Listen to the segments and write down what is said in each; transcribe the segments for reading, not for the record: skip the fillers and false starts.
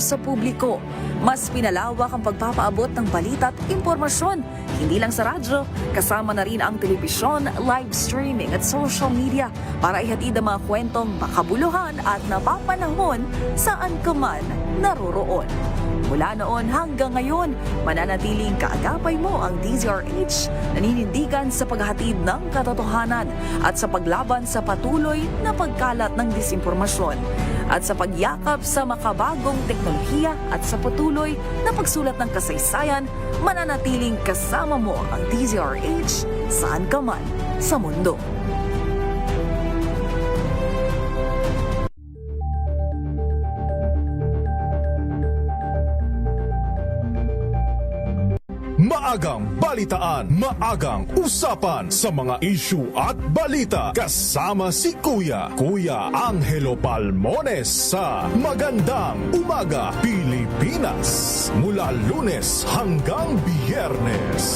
sa publiko. Mas pinalawak ang pagpapaabot ng balita at impormasyon, hindi lang sa radyo, kasama na rin ang telebisyon, live streaming at social media para ihatid ang mga kwentong makabuluhan at napapanahon saan ka man naroroon. Mula noon hanggang ngayon, mananatiling kaagapay mo ang DZRH, naninindigan sa paghatid ng katotohanan at sa paglaban sa patuloy na pagkalat ng disinformasyon at sa pagyakap sa makabagong teknolohiya at sa patuloy na pagsulat ng kasaysayan, mananatiling kasama mo ang DZRH saan ka man sa mundo. Maagang balitaan, maagang usapan sa mga issue at balita. Kasama si Kuya Angelo Palmones sa Magandang Umaga Pilipinas. Mula Lunes hanggang Biyernes.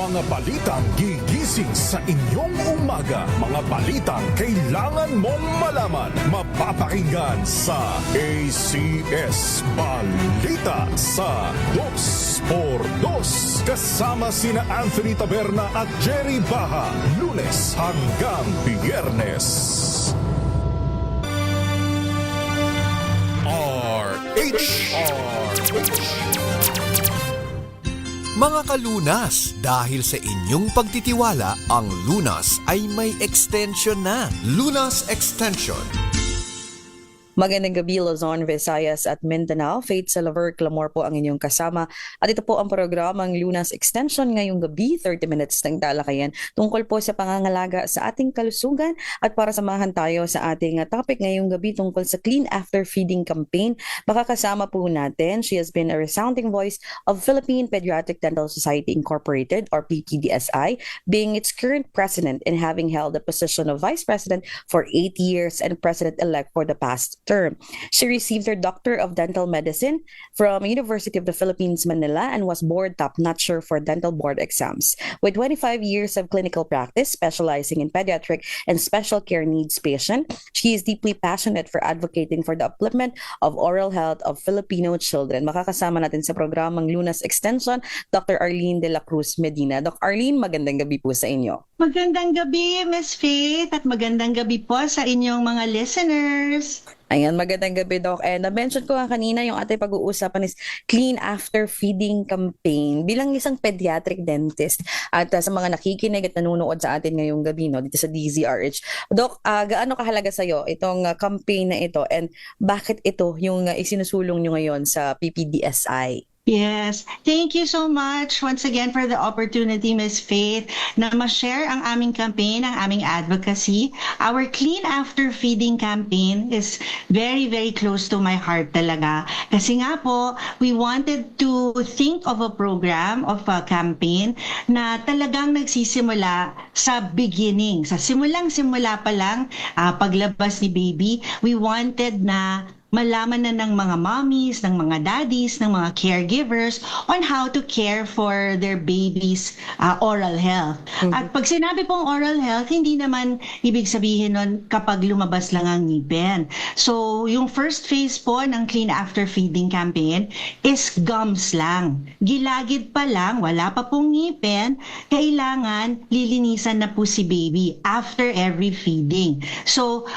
Mga balitang gigising sa inyong umaga. Mga balitang kailangan mong malaman. Mapapakinggan sa ACS Balita sa 2x2. Kasama sina Anthony Taberna at Jerry Baha. Lunes hanggang Biyernes. Mga kalunas, dahil sa inyong pagtitiwala, ang Lunas ay may extension na. Lunas Extension. Magandang gabi, Luzon, Visayas at Mindanao. Faith Salaver Clamor po ang inyong kasama. At ito po ang programang Lunas Extension ngayong gabi, 30 minutes ng talakayan tungkol po sa pangangalaga sa ating kalusugan at para samahan tayo sa ating topic ngayong gabi tungkol sa Clean After Feeding Campaign. Makakasama po natin, she has been a resounding voice of Philippine Pediatric Dental Society Incorporated or PPDSI, being its current president and having held the position of vice president for 8 years and president-elect for the past term. She received her Doctor of Dental Medicine from University of the Philippines, Manila, and was board top-notcher for dental board exams. With 25 years of clinical practice, specializing in pediatric and special care needs patients, she is deeply passionate for advocating for the upliftment of oral health of Filipino children. Makakasama natin sa programang Lunas Extension, Dr. Arlene de la Cruz Medina. Dr. Arlene, magandang gabi po sa inyo. Magandang gabi, Ms. Faith, at magandang gabi po sa inyong mga listeners. Ayan, magandang gabi, Doc. And na-mention ko nga kanina yung ating pag-uusapan is Clean After Feeding Campaign. Bilang isang pediatric dentist at sa mga nakikinig at nanonood sa atin ngayong gabi no, dito sa DZRH. Doc, gaano kahalaga sa'yo itong campaign na ito and bakit ito yung isinusulong nyo ngayon sa PPDSI? Yes. Thank you so much once again for the opportunity, Ms. Faith, na ma-share ang aming campaign, ang aming advocacy. Our Clean After Feeding campaign is very, very close to my heart talaga. Kasi nga po, we wanted to think of a program, of a campaign na talagang nagsisimula sa beginning. Sa simulang-simula pa lang, paglabas ni baby, we wanted na malaman na ng mga mommies, ng mga daddies, ng mga caregivers on how to care for their baby's oral health. Mm-hmm. At pag sinabi pong oral health, hindi naman ibig sabihin nun kapag lumabas lang ang ngipin. So, yung first phase po ng Clean After Feeding campaign is gums lang. Gilagid pa lang, wala pa pong ngipin, kailangan lilinisan na po si baby after every feeding. So,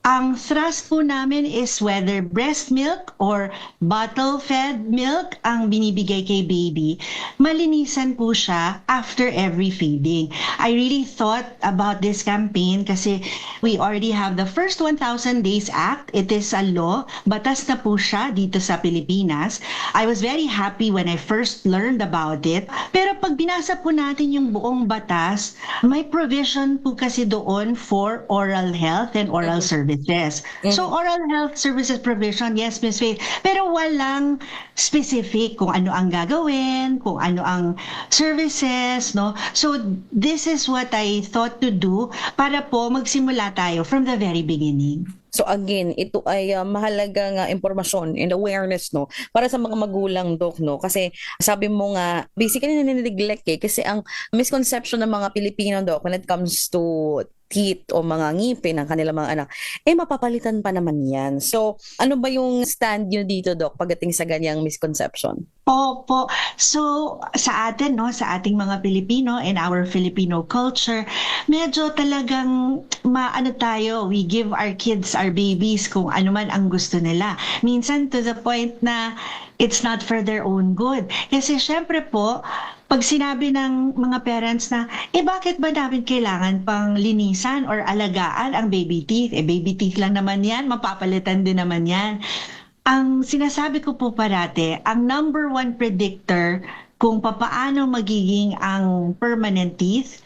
ang thrust po namin is whether breast milk or bottle-fed milk ang binibigay kay baby, malinisan po siya after every feeding. I really thought about this campaign kasi we already have the first 1,000 Days Act. It is a law. Batas na po siya dito sa Pilipinas. I was very happy when I first learned about it. Pero pag binasa po natin yung buong batas, may provision po kasi doon for oral health and oral services. services. So oral health services provision, yes, Ms. Faith, pero walang specific kung ano ang gagawin, kung ano ang services, no? So this is what I thought to do para po magsimula tayo from the very beginning. So again, ito ay mahalagang impormasyon and awareness, no, para sa mga magulang, Doc, no, kasi sabi mo nga basically ninineglect kasi ang misconception ng mga Pilipino, Doc, when it comes to teeth o mga ngipin ng kanilang mga anak, mapapalitan pa naman yan. So ano ba yung stand nyo dito, Doc, pagdating sa ganyang misconception? Opo. So, sa atin, no, sa ating mga Pilipino and our Filipino culture, medyo talagang maano tayo, we give our kids, our babies, kung ano man ang gusto nila. Minsan to the point na it's not for their own good. Kasi syempre po, pag sinabi ng mga parents na, bakit ba namin kailangan pang linisan or alagaan ang baby teeth? Baby teeth lang naman yan, mapapalitan din naman yan. Ang sinasabi ko po parate, ang number one predictor kung papaano magiging ang permanent teeth,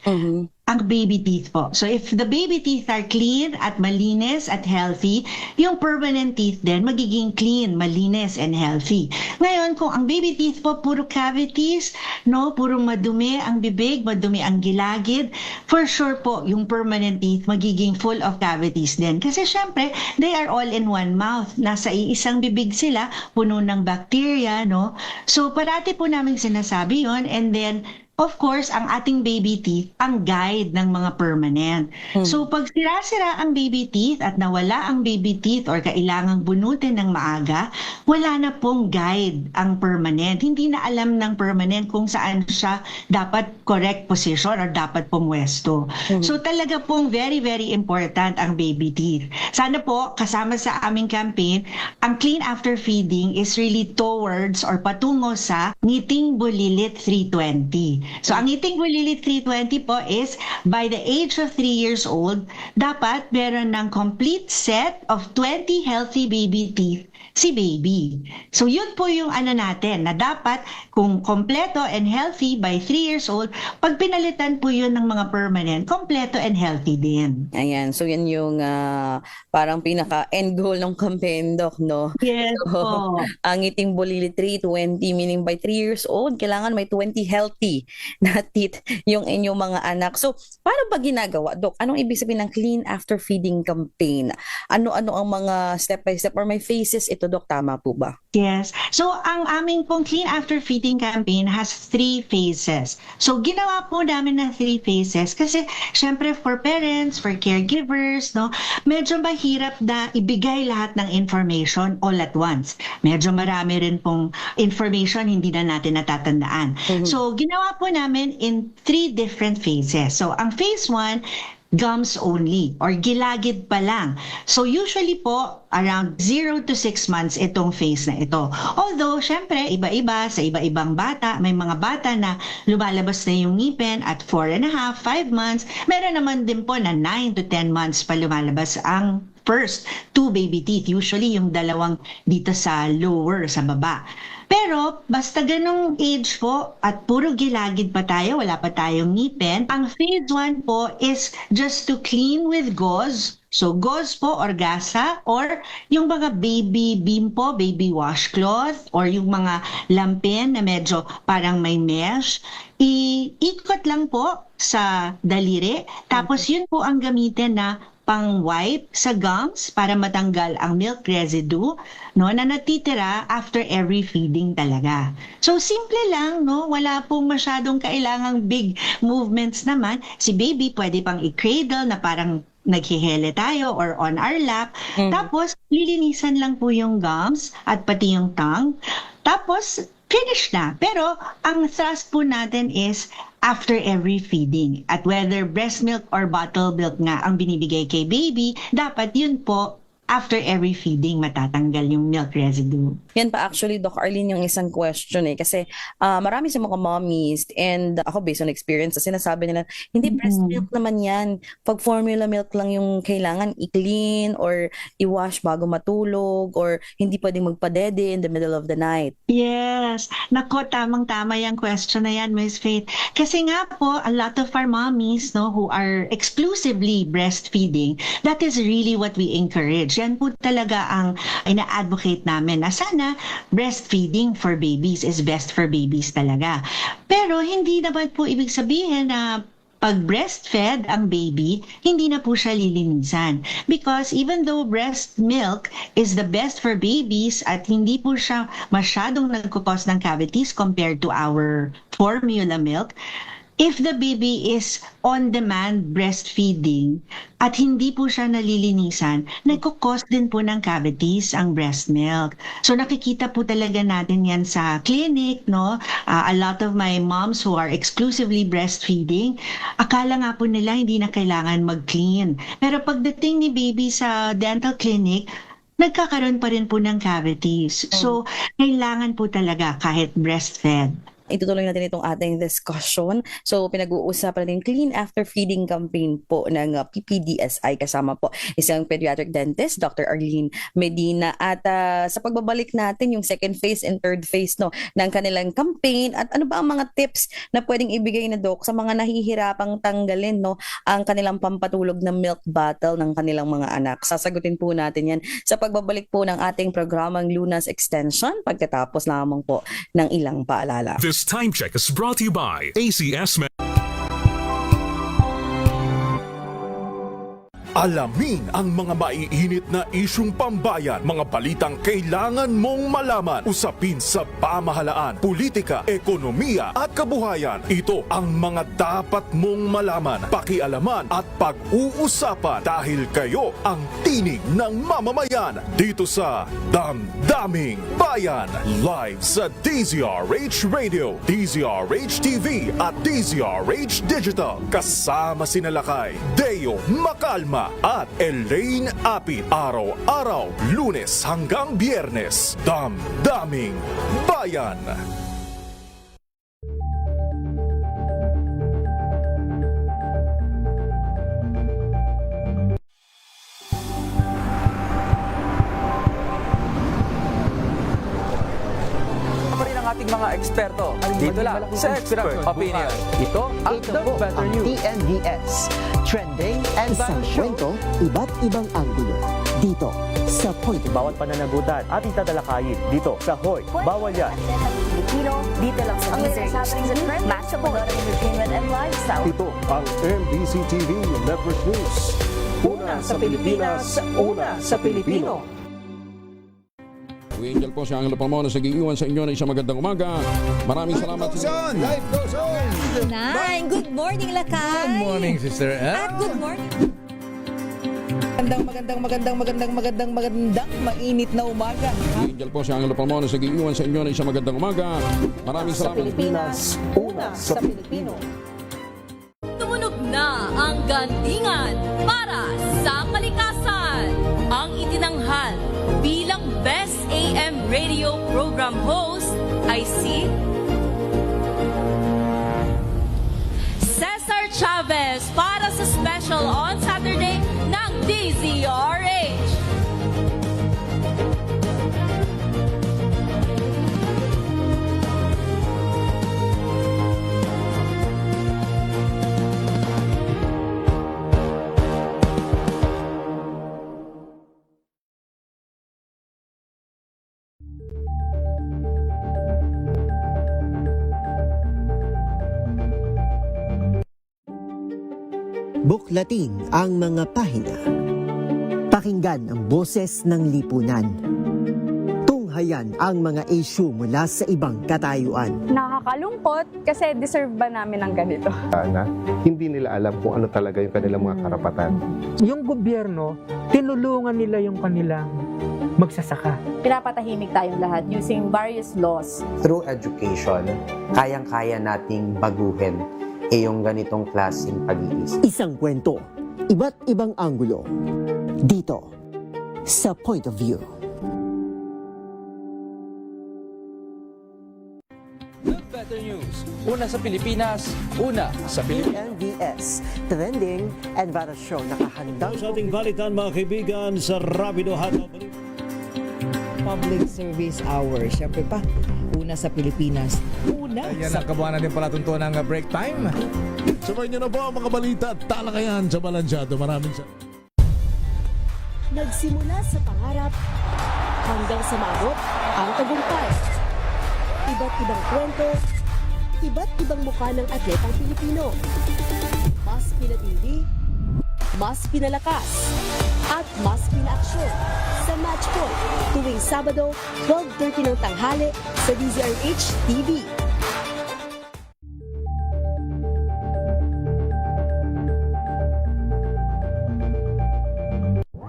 ang baby teeth po. So if the baby teeth are clean at malinis at healthy, yung permanent teeth din magiging clean, malinis and healthy. Ngayon, kung ang baby teeth po puro cavities, no, puro madumi ang bibig, madumi ang gilagid, for sure po yung permanent teeth magiging full of cavities din. Kasi syempre, they are all in one mouth. Nasa iisang bibig sila, puno ng bacteria, no? So parati po namin sinasabi yon, and then of course, ang ating baby teeth, ang guide ng mga permanent. So, pag sira-sira ang baby teeth at nawala ang baby teeth or kailangang bunutin ng maaga, wala na pong guide ang permanent. Hindi na alam ng permanent kung saan siya dapat correct position or dapat pumwesto. So, talaga pong very, very important ang baby teeth. Sana po, kasama sa aming campaign, ang Clean After Feeding is really towards or patungo sa Ngiting Bulilit 320. So, ang Ngiting Bulilit 320 po is by the age of 3 years old, dapat meron ng complete set of 20 healthy baby teeth si baby. So, yun po yung ano natin, na dapat kung kompleto and healthy by 3 years old, pag pinalitan po yun ng mga permanent, kompleto and healthy din. Ayan, so yan yung parang pinaka-end goal ng campaign, Doc, no? Yes po. Ang Ngiting Bulilit 320, meaning by 3 years old, kailangan may 20 healthy na teeth yung inyong mga anak. So, paano ba ginagawa, Doc? Anong ibig sabihin ng Clean After Feeding campaign? Ano-ano ang mga step-by-step or may phases ito, Doc? Tama po ba? Yes. So, ang aming pong Clean After Feeding campaign has 3 phases. So, ginawa po namin na 3 phases kasi, syempre, for parents, for caregivers, no, medyo mahirap na ibigay lahat ng information all at once. Medyo marami rin pong information hindi na natin natatandaan. So, ginawa po namin in 3 different phases. So, ang phase 1, gums only or gilagid pa lang. So usually po around 0 to 6 months itong phase na ito. Although syempre iba-iba sa iba-ibang bata, may mga bata na lumalabas na yung ngipin at 4.5, 5 months. Meron naman din po na 9 to 10 months pa lumalabas ang first 2 baby teeth, usually yung dalawang dito sa lower, sa baba. Pero basta ganong age po at puro gilagid pa tayo, wala pa tayong ngipin, ang phase 1 po is just to clean with gauze. So gauze po or gasa or yung mga baby beam po, baby washcloth or yung mga lampin na medyo parang may mesh. Iikot lang po sa daliri. Tapos yun po ang gamitin na pang-wipe sa gums para matanggal ang milk residue, no, na natitira after every feeding talaga. So simple lang, no, wala pong masyadong kailangang big movements naman. Si baby pwede pang i-cradle na parang naghihele tayo or on our lap. Tapos lilinisan lang po yung gums at pati yung tongue. Tapos finish na. Pero ang thrust po natin is after every feeding. At whether breast milk or bottle milk nga ang binibigay kay baby, dapat yun po after every feeding, matatanggal yung milk residue. Yan pa actually, Doc Arlene, yung isang question kasi marami sa mga mommies and ako based on experience, sinasabi nila, hindi breast milk naman yan. Pag formula milk lang yung kailangan i-clean or i-wash bago matulog or hindi pwedeng magpadede in the middle of the night. Yes. Nako, tamang-tama yung question na yan, Miss Faith. Kasi nga po, a lot of our mommies, no, who are exclusively breastfeeding, that is really what we encourage. Yan po talaga ang ina-advocate namin na sana breastfeeding for babies is best for babies talaga. Pero hindi naman po ibig sabihin na pag breastfed ang baby, hindi na po siya lilinisan. Because even though breast milk is the best for babies at hindi po siya masyadong nagkukos ng cavities compared to our formula milk, if the baby is on-demand breastfeeding at hindi po siya nalilinisan, nagkukos din po ng cavities ang breast milk. So nakikita po talaga natin yan sa clinic, no? A lot of my moms who are exclusively breastfeeding, akala nga po nila hindi na kailangan mag-clean. Pero pagdating ni baby sa dental clinic, nagkakaroon pa rin po ng cavities. So kailangan po talaga kahit breastfed. Itutuloy natin itong ating discussion. So, pinag-uusapan natin Clean After Feeding campaign po ng PPDSI. Kasama po isang pediatric dentist, Dr. Arlene Medina. At sa pagbabalik natin, yung second phase and third phase no, ng kanilang campaign. At ano ba ang mga tips na pwedeng ibigay na Doc sa mga nahihirapang tanggalin no, ang kanilang pampatulog na milk bottle ng kanilang mga anak. Sasagutin po natin yan sa pagbabalik po ng ating programang Lunas Extension pagkatapos lamang po ng ilang paalala. This time check is brought to you by ACS. Alamin ang mga maiinit na isyung pambayan, mga balitang kailangan mong malaman, usapin sa pamahalaan, politika, ekonomiya at kabuhayan. Ito ang mga dapat mong malaman, pakialaman at pag-uusapan dahil kayo ang tinig ng mamamayan dito sa Damdaming Bayan. Live sa DZRH Radio, DZRH TV at DZRH Digital. Kasama sina Lakay, Deo Macalma at Elaine Apit. Araw-araw, Lunes hanggang Biyernes. Damdaming Bayan. Ating mga eksperto dito lang sa Expert Opinion. Ito ang The Better News. TNVS, trending and isang kwento, iba't ibang anggulo. Dito sa Point. Bawat pananagutan at itatalakayin dito sa Hoy. Bawal yan. Filipino, dito lang sa DZRH, matchable entertainment and lifestyle. Ito ang MBC TV Network News. Una sa Pilipinas, una sa Pilipino. Angel po si Angelo Palmona sa giiwan sa inyo na isang magandang umaga. Maraming salamat. Life goes on! Nine, good morning, Lakay! Good morning, Sister Ann. At good morning. Magandang mainit na umaga. Angel po si Angelo Palmona sa giiwan sa inyo na isang magandang umaga. Maraming salamat. Pilipinas, una sa Pilipino. Tumunog na ang gantingan para sa kalikasan. Ang itinanghal bilang Best AM Radio Program Host ay si Cesar Chavez para sa special on Saturday ng DZRH. Buklatin ang mga pahina. Pakinggan ang boses ng lipunan. Tunghayan ang mga issue mula sa ibang katayuan. Nakakalungkot kasi deserve ba namin ng ganito? Na hindi nila alam kung ano talaga yung kanilang mga karapatan. Yung gobyerno, tinulungan nila yung kanilang magsasaka. Pinapatahimik tayong lahat using various laws. Through education, kayang-kaya nating baguhin yung ganitong klaseng pag-iisip. Isang kwento, iba't ibang anggulo. Dito sa Point of View. Better News. Una sa Pilipinas, una sa Pilipinas. NBS, trending and viral show nakahandang Sa ating balitan mga kaibigan sa Rapido Hataw. Public Service Hour. Siyempre pa, una sa Pilipinas. Una Ayan sa... ang kabuhanan din pala tuntunan ng break time. Sabay niyo na po ang mga balita at talakayan sa Balansyado. Maraming sa... Nagsimula sa pangarap hanggang sa maabot ang tagumpay. Iba't ibang kwento, iba't ibang mukha ng atletang Pilipino. Mas pinatindi, mas pinalakas, at mas pinaaksyon sa Match Point tuwing Sabado, 12:30 ng tanghali sa DZRH TV.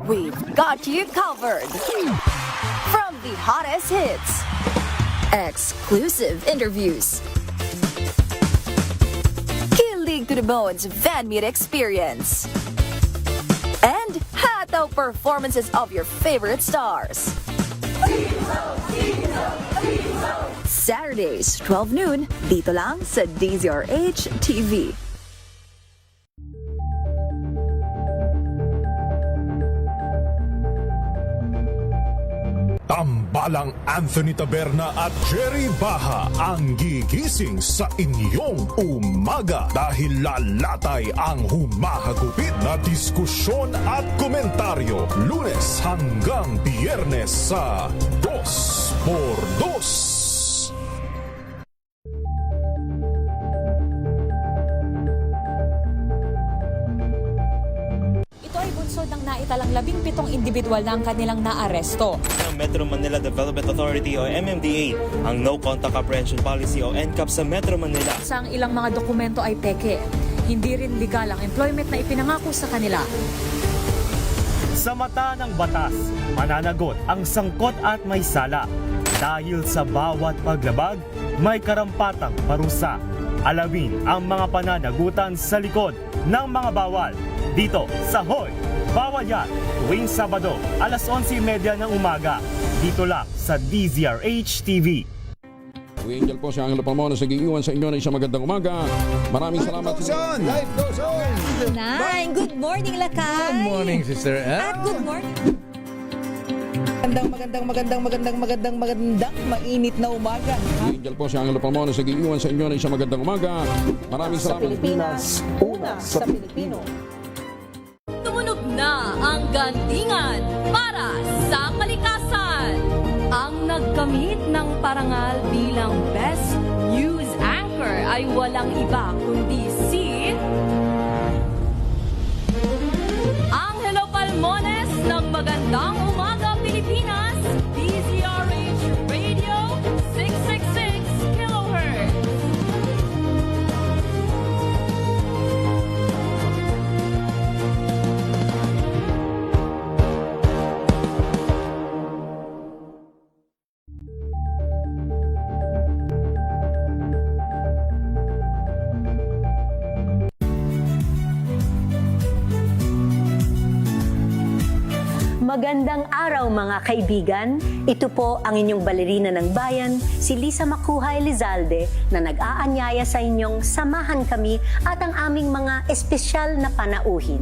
We've got you covered. From the hottest hits, exclusive interviews, kilig to the bones fan meet experience, and hataw performances of your favorite stars. Saturdays, 12 noon, dito lang sa DZRH TV. Tambalang Anthony Taberna at Jerry Baha ang gigising sa inyong umaga dahil lalatay ang humahagupit na diskusyon at komentaryo Lunes hanggang Biyernes sa 2x2. Ito ay bunsod ng naitalang 17 individual na ang kanilang naaresto. Metro Manila Development Authority o MMDA ang No Contact Apprehension Policy o NCAP sa Metro Manila. Sa ang ilang mga dokumento ay peke. Hindi rin legal ang employment na ipinangako sa kanila. Sa mata ng batas, mananagot ang sangkot at may sala. Dahil sa bawat paglabag, may karampatang parusa. Alamin ang mga pananagutan sa likod ng mga bawal. Dito sa Hoy! Bawal Yan! Tuwing Sabado, alas 11:30 ng umaga. Dito lang sa DZRH TV. Angel po si Angelo Palmones nag-iiwan sa inyo na isang magandang umaga. Maraming salamat. Life goes on! Nine, good morning, Lakay! Good morning, Sister At good morning. Magandang mainit na umaga. Angel po si Angelo Palmones nag-iiwan sa inyo na isang magandang umaga. Maraming Sa salamat. Pilipinas, una sa Pilipino. Tumunog na ang gandingan para sa kalikasan. Ang nagkamit ng parangal bilang Best News Anchor ay walang iba kundi si Angelo Palmones ng Magandang Umaga Pilipinas, DZRH Radio 666 kHz. Magandang araw mga kaibigan. Ito po ang inyong balerina ng bayan, si Lisa Macuha Elizalde na nag-aanyaya sa inyong samahan kami at ang aming mga espesyal na panauhin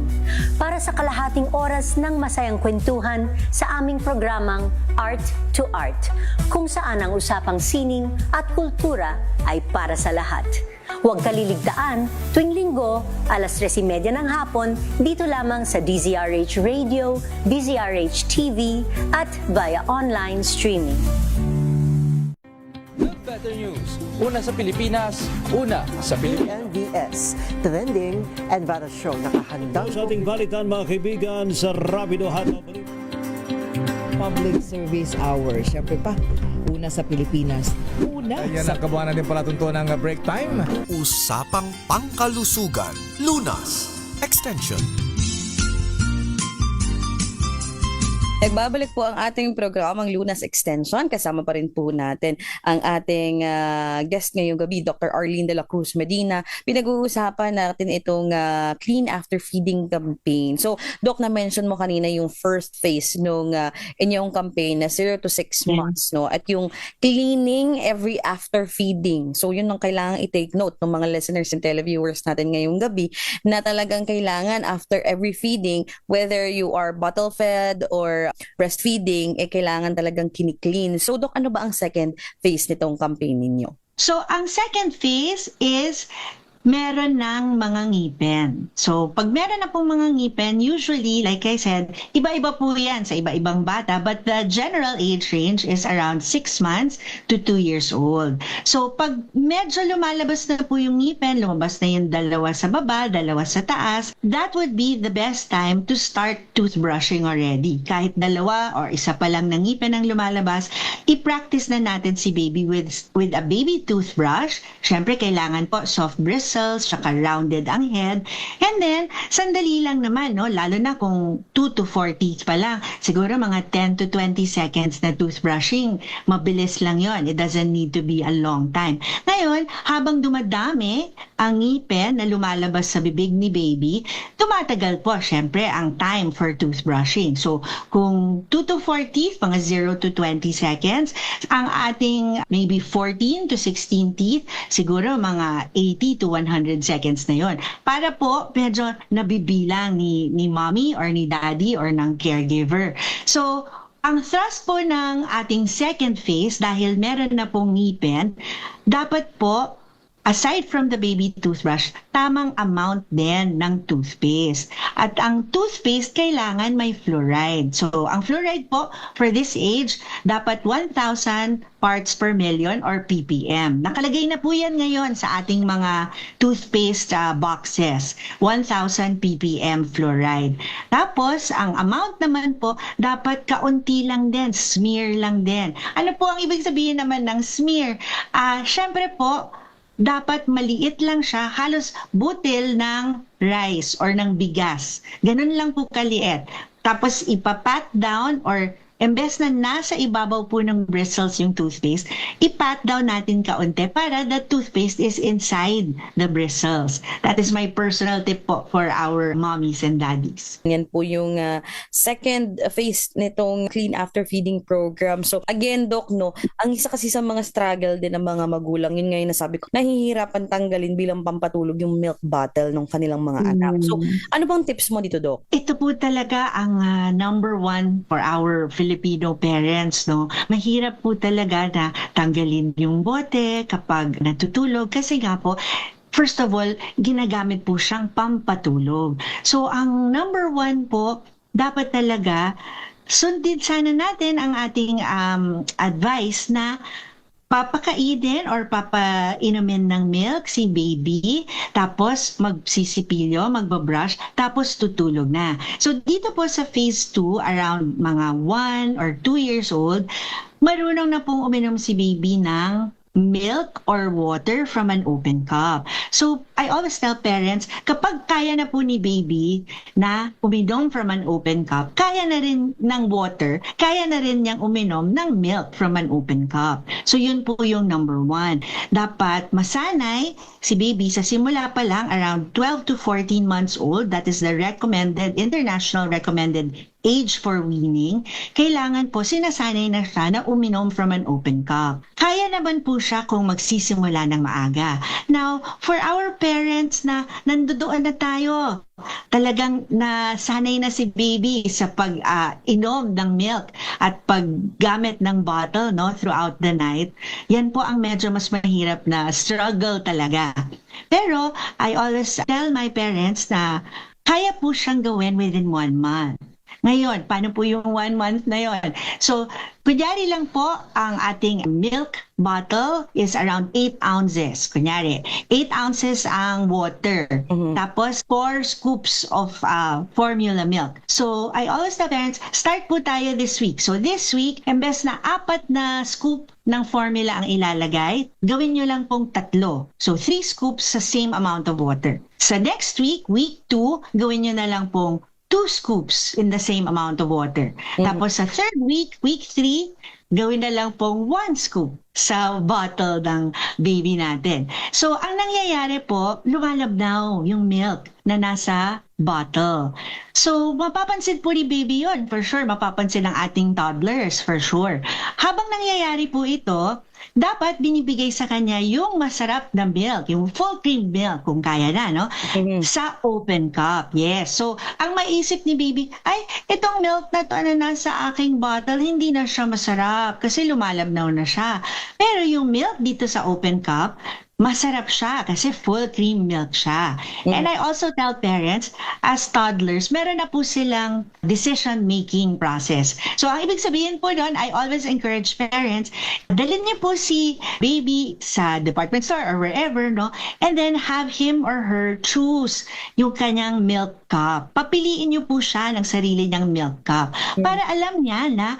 para sa kalahating oras ng masayang kwentuhan sa aming programang Art to Art, kung saan ang usapang sining at kultura ay para sa lahat. Huwag kaliligtaan, tuwing linggo, alas 3:30 ng hapon, dito lamang sa DZRH Radio, DZRH TV, at via online streaming. Better News. Una sa Pilipinas, una sa Pilipinas. NBS, trending and viral show nakahandang Sa ating balitan mga kaibigan sa Rapido Hataw. Public Service Hour. Siyempre pa, una sa Pilipinas. Una Ayan sa... ang kabuhanan din pala tuntunan ng break time. Usapang pangkalusugan, Lunas Extension. Nagbabalik po ang ating programang Lunas Extension. Kasama pa rin po natin ang ating guest ngayong gabi, Dr. Arlene de la Cruz Medina. Pinag-uusapan natin itong Clean After Feeding campaign. So, Doc, na-mention mo kanina yung first phase nung inyong campaign na 0 to 6 months, no? At yung cleaning every after feeding. So, yun ang kailangan i-take note ng mga listeners and televiewers natin ngayong gabi, na talagang kailangan after every feeding, whether you are bottle fed or breastfeeding, kailangan talagang kini-clean. So, Doc, ano ba ang second phase nitong campaign ninyo? So, ang second phase is meron ng mga ngipin. So, pag meron na pong mga ngipin, usually, like I said, iba-iba po yan sa iba-ibang bata, but the general age range is around 6 months to 2 years old. So, pag medyo lumalabas na po yung ngipin, lumabas na yung dalawa sa baba, dalawa sa taas, that would be the best time to start toothbrushing already. Kahit dalawa or isa pa lang na ngipin ang lumalabas, i-practice na natin si baby with a baby toothbrush. Siyempre, kailangan po soft bristles, tsaka rounded ang head. And then, sandali lang naman, no? Lalo na kung 2 to 4 teeth pa lang. Siguro mga 10 to 20 seconds na toothbrushing. Mabilis lang yon. It doesn't need to be a long time. Ngayon, habang dumadami ang ngipin na lumalabas sa bibig ni baby, tumatagal po, syempre, ang time for toothbrushing. So, kung 2 to 4 teeth, mga 0 to 20 seconds, ang ating maybe 14 to 16 teeth, siguro mga 80 to 100 seconds na yon. Para po, medyo nabibilang ni mommy or ni daddy or ng caregiver. So, ang thrust po ng ating second phase, dahil meron na pong ngipin, dapat po, aside from the baby toothbrush, tamang amount din ng toothpaste. At ang toothpaste, kailangan may fluoride. So, ang fluoride po, for this age, dapat 1,000 parts per million or ppm. Nakalagay na po yan ngayon sa ating mga toothpaste boxes. 1,000 ppm fluoride. Tapos, ang amount naman po, dapat kaunti lang din, smear lang din. Ano po ang ibig sabihin naman ng smear? Syempre po, dapat maliit lang siya, halos butil ng rice or ng bigas. Ganun lang po kaliit. Tapos ipapat down or imbes na nasa ibabaw po ng bristles yung toothpaste, ipat down natin kaunti para the toothpaste is inside the bristles. That is my personal tip po for our mommies and daddies. Yan po yung second phase nitong Clean After Feeding program. So again, Doc, no, ang isa kasi sa mga struggle din ng mga magulang, yun ngayon nasabi ko, nahihirapan tanggalin bilang pampatulog yung milk bottle ng kanilang mga anak. So ano bang tips mo dito, Doc? Ito po talaga ang number one for our Filipino parents, no? Mahirap po talaga na tanggalin yung bote kapag natutulog kasi nga po, first of all, ginagamit po siyang pampatulog. So, ang number one po, dapat talaga sundin sana natin ang ating advice na papakainin or papainumin ng milk si baby, tapos magsisipilyo, magbabrush, tapos tutulog na. So dito po sa phase 2, around mga 1 or 2 years old, marunong na pong uminom si baby ng milk or water from an open cup. So, I always tell parents, kapag kaya na po ni baby na uminom from an open cup, kaya na rin ng water, kaya na rin niyang uminom ng milk from an open cup. So, yun po yung number 1. Dapat masanay si baby sa simula pa lang, around 12 to 14 months old, that is the recommended, international recommended age for weaning, kailangan po sinasanay na siya na uminom from an open cup. Kaya naman po siya kung magsisimula ng maaga. Now, for our parents na nandoon na tayo, talagang nasanay na si baby sa pag-inom ng milk at paggamit ng bottle, no, throughout the night, yan po ang medyo mas mahirap na struggle talaga. Pero, I always tell my parents na kaya po siyang gawin within 1 month. Ngayon, paano po yung 1 month na yon? So, kunyari lang po, ang ating milk bottle is around 8 ounces. Kunyari, 8 ounces ang water. Tapos, 4 scoops of formula milk. So, I always tell parents, start po tayo this week. So, this week, imbes na 4 na scoop ng formula ang ilalagay, gawin nyo lang pong 3. So, 3 scoops sa same amount of water. Sa next week, week 2, gawin nyo na lang pong 2 scoops in the same amount of water. Tapos sa third week, week 3, gawin na lang pong 1 scoop sa bottle ng baby natin. So, ang nangyayari po, lumalabnaw yung milk na nasa bottle. So, mapapansin po ni baby yon for sure. Mapapansin ng ating toddlers, for sure. Habang nangyayari po ito, dapat binibigay sa kanya yung masarap na milk, yung full cream milk, kung kaya na, no? Sa open cup. Yes. So, ang maisip ni baby, ay, itong milk na to na nasa aking bottle, hindi na siya masarap kasi lumalabnaw na siya. Pero yung milk dito sa open cup, masarap siya kasi full cream milk siya. And I also tell parents, as toddlers, meron na po silang decision-making process. So, ang ibig sabihin po doon, I always encourage parents, dalhin niyo po si baby sa department store or wherever, no? And then have him or her choose yung kanyang milk cup. Papiliin niyo po siya ng sarili niyang milk cup para alam niya na,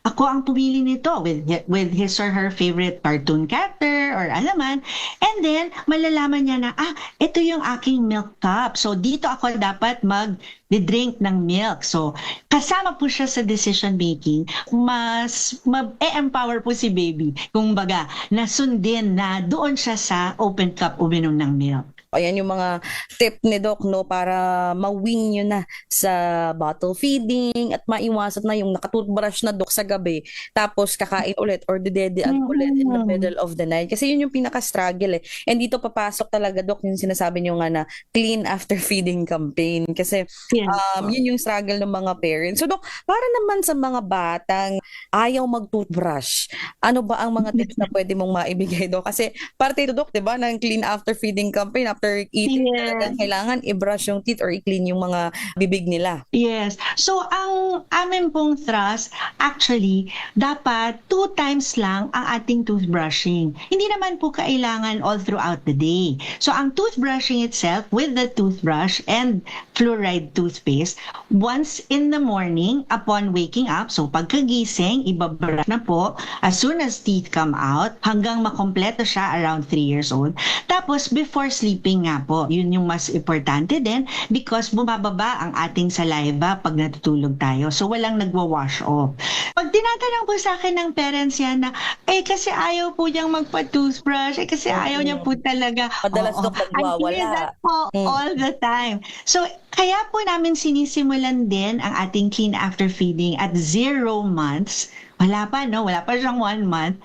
ako ang pumili nito with his or her favorite cartoon character or alaman. And then, malalaman niya na, ito yung aking milk cup. So, dito ako dapat mag-drink ng milk. So, kasama po siya sa decision making. Mas ma-empower po si baby. Kung baga, nasundin na doon siya sa open cup uminom ng milk. Ayan yung mga tip ni Doc, no, para ma-win nyo na sa bottle feeding at maiwasan na yung nakatoothbrush na Doc sa gabi tapos kakain ulit or didedean ulit in the middle of the night. Kasi yun yung pinaka-struggle eh. And dito papasok talaga, Doc, yung sinasabi nyo nga na clean after feeding campaign. Kasi yun yung struggle ng mga parents. So Doc, para naman sa mga batang ayaw mag-toothbrush, ano ba ang mga tips na pwede mong maibigay, Doc? Kasi parte ito, Doc, diba, ng clean after feeding campaign, after eating, talagang kailangan i-brush yung teeth or i-clean yung mga bibig nila. Yes. So, ang amin pong thrust, actually, dapat 2 times lang ang ating toothbrushing. Hindi naman po kailangan all throughout the day. So, ang toothbrushing itself with the toothbrush and fluoride toothpaste, once in the morning upon waking up, so pagkagising, ibabrush na po as soon as teeth come out hanggang makompleto siya around 3 years old. Tapos, before sleeping nga po, yun yung mas importante din because bumababa ang ating saliva pag natutulog tayo. So, walang nagwa-wash off. Pag tinatanong po sa akin ng parents yan na, kasi ayaw po niyang magpa-toothbrush, kasi ayaw niya po talaga. Madalas Doc nagwawala. I hear that po all the time. So, kaya po namin sinisimulan din ang ating clean after feeding at 0 months. Wala pa, no? Wala pa siyang 1 month.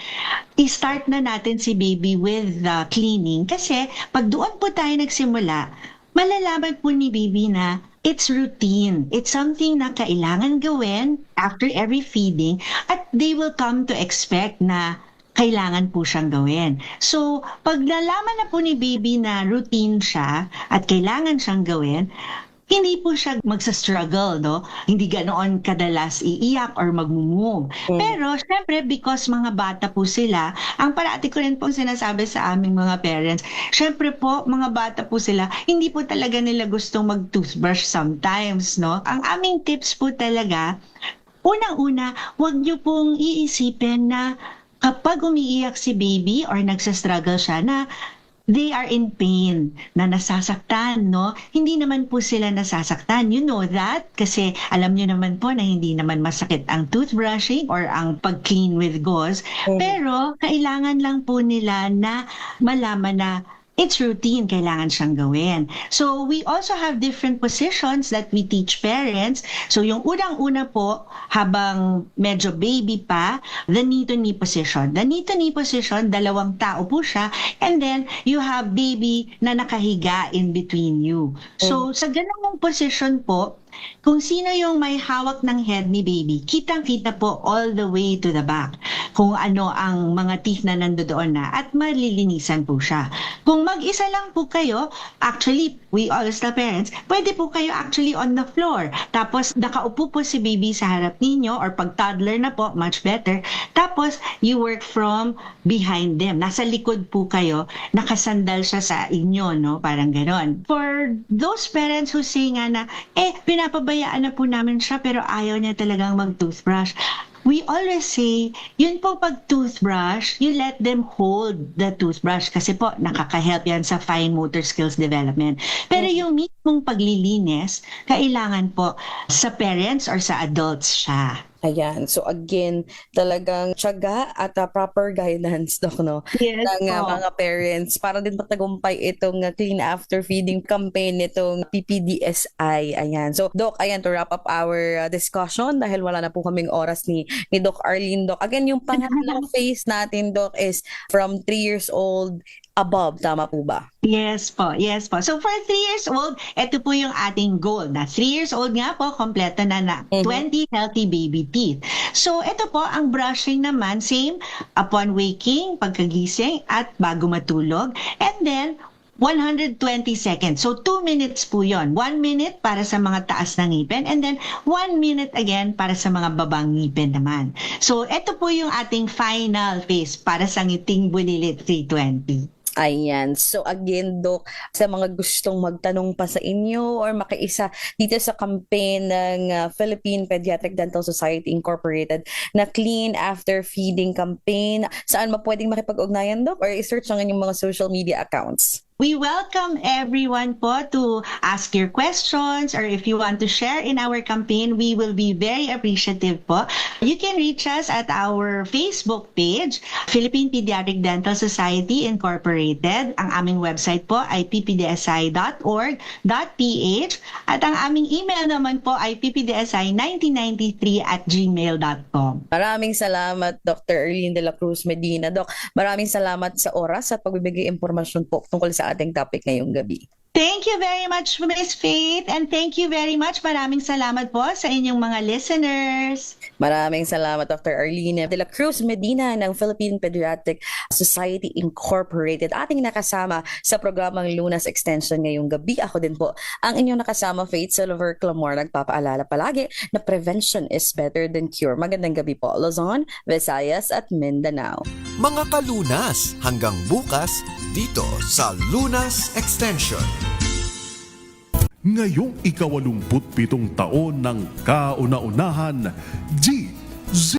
I-start na natin si baby with the cleaning. Kasi pag doon po tayo nagsimula, malalaman po ni baby na it's routine. It's something na kailangan gawin after every feeding at they will come to expect na kailangan po siyang gawin. So, pag nalaman na po ni baby na routine siya at kailangan siyang gawin, hindi po siya magsa-struggle, no? Hindi ganoon kadalas iiyak or magmumove. Pero, syempre, because mga bata po sila, ang parati ko rin pong sinasabi sa aming mga parents, syempre po, mga bata po sila, hindi po talaga nila gustong mag-toothbrush sometimes, no? Ang aming tips po talaga, unang-una, huwag niyo pong iisipin na kapag umiiyak si baby or nagsa-struggle siya na they are in pain, na nasasaktan, no? Hindi naman po sila nasasaktan. You know that? Kasi alam nyo naman po na hindi naman masakit ang toothbrushing or ang pag-clean with gauze. Pero kailangan lang po nila na malaman na it's routine, kailangan siyang gawin. So, we also have different positions that we teach parents. So, yung unang-una po, habang medyo baby pa, the knee-to-knee position. The knee-to-knee position, 2 tao po siya. And then, you have baby na nakahiga in between you. So, sa ganung position po, kung sino yung may hawak ng head ni baby, kitang-kita po all the way to the back kung ano ang mga teeth na nandoon na at malilinisan po siya. Kung mag-isa lang po kayo, actually, we always tell parents, pwede po kayo actually on the floor. Tapos, nakaupo po si baby sa harap ninyo or pag toddler na po, much better. Tapos, you work from behind them. Nasa likod po kayo, nakasandal siya sa inyo, no? Parang ganon. For those parents who say nga na, pinapabayaan na po namin siya pero ayaw niya talagang mag-toothbrush. we always say, yun po pag toothbrush, you let them hold the toothbrush kasi po nakaka-help yan sa fine motor skills development. Pero yung mismong paglilinis, kailangan po sa parents or sa adults siya. Ayan. So again, talagang tiyaga at proper guidance, Doc, no? Yes, ng po. mga parents para din matagumpay itong Clean After Feeding campaign nitong PPDSI. Ayan. So, Doc, ayan, to wrap up our discussion dahil wala na po kaming oras ni Doc Arlene, Doc. Again, yung pangatlong phase natin, Doc, is from 3 years old above. Tama po ba? Yes po, yes po. So for 3 years old, ito po yung ating goal. Na 3 years old nga po, kompleto na 20 healthy baby teeth. So ito po, ang brushing naman, same upon waking, pagkagising, at bago matulog. And then, 120 seconds. So 2 minutes po yon. 1 minute para sa mga taas ng ngipin and then 1 minute again para sa mga babang ngipin naman. So ito po yung ating final phase para sa ngiting bulilit 320. Ayan. So again, Doc, sa mga gustong magtanong pa sa inyo or makiisa dito sa campaign ng Philippine Pediatric Dental Society Incorporated na Clean After Feeding campaign, saan pwedeng makipag-ugnayan, Doc? Or i-search ang inyong mga social media accounts? We welcome everyone po to ask your questions or if you want to share in our campaign, we will be very appreciative po. You can reach us at our Facebook page, Philippine Pediatric Dental Society Incorporated. Ang aming website po ay ppdsi.org.ph at ang aming email naman po ay ppdsi1993@gmail.com. Maraming salamat, Dr. Arlene de la Cruz Medina. Doc, maraming salamat sa oras at pagbibigay impormasyon po tungkol sa ating topic ngayong gabi. Thank you very much, Miss Faith, and thank you very much. Maraming salamat po sa inyong mga listeners. Maraming salamat, Dr. Arlene de la Cruz Medina ng Philippine Pediatric Society Incorporated. Ating nakasama sa programang Lunas Extension ngayong gabi. Ako din po ang inyong nakasama, Faith Silver Clamor, nagpapaalala palagi na prevention is better than cure. Magandang gabi po, Luzon, Visayas at Mindanao. Mga kalunas, hanggang bukas dito sa Lunas Extension. Ngayong ika-87 taon ng kauna-unahan,